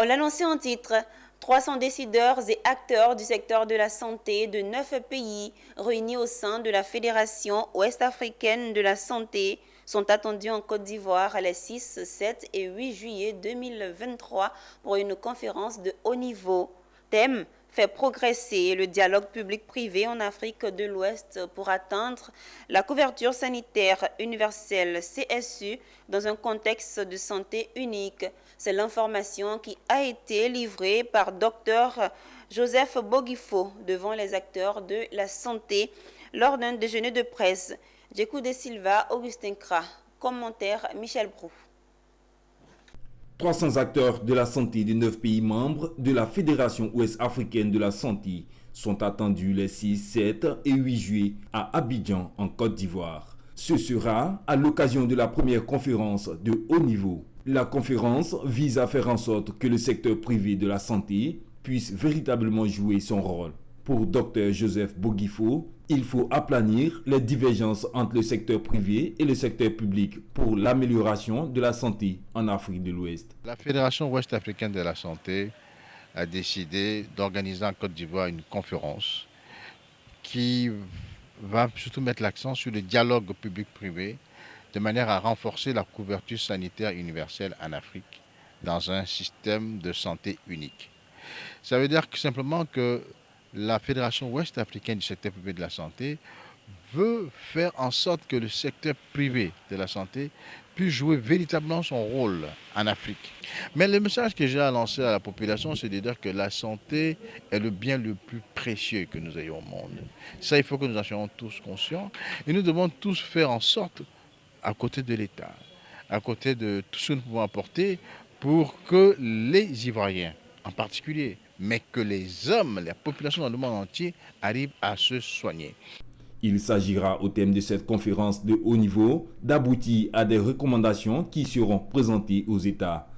On l'annonçait en titre. 300 décideurs et acteurs du secteur de la santé de 9 pays réunis au sein de la Fédération ouest-africaine de la santé sont attendus en Côte d'Ivoire les 6, 7 et 8 juillet 2023 pour une conférence de haut niveau. Thème: faire progresser le dialogue public-privé en Afrique de l'Ouest pour atteindre la couverture sanitaire universelle CSU dans un contexte de santé unique. C'est l'information qui a été livrée par Dr Joseph Boguifo devant les acteurs de la santé lors d'un déjeuner de presse. Djekou de Silva, Augustin Kra, commentaire Michel Brou. 300 acteurs de la santé de 9 pays membres de la Fédération ouest-africaine de la santé sont attendus les 6, 7 et 8 juillet à Abidjan, en Côte d'Ivoire. Ce sera à l'occasion de la première conférence de haut niveau. La conférence vise à faire en sorte que le secteur privé de la santé puisse véritablement jouer son rôle. Pour Dr Joseph Boguifo, il faut aplanir les divergences entre le secteur privé et le secteur public pour l'amélioration de la santé en Afrique de l'Ouest. La Fédération ouest-africaine de la santé a décidé d'organiser en Côte d'Ivoire une conférence qui va surtout mettre l'accent sur le dialogue public-privé de manière à renforcer la couverture sanitaire universelle en Afrique dans un système de santé unique. Ça veut dire simplement que la Fédération ouest-africaine du secteur privé de la santé veut faire en sorte que le secteur privé de la santé puisse jouer véritablement son rôle en Afrique. Mais le message que j'ai à lancer à la population, c'est de dire que la santé est le bien le plus précieux que nous ayons au monde. Ça, il faut que nous en soyons tous conscients et nous devons tous faire en sorte, à côté de l'État, à côté de tout ce que nous pouvons apporter pour que les Ivoiriens, en particulier, mais que les hommes, la population dans le monde entier arrivent à se soigner. Il s'agira au thème de cette conférence de haut niveau d'aboutir à des recommandations qui seront présentées aux États.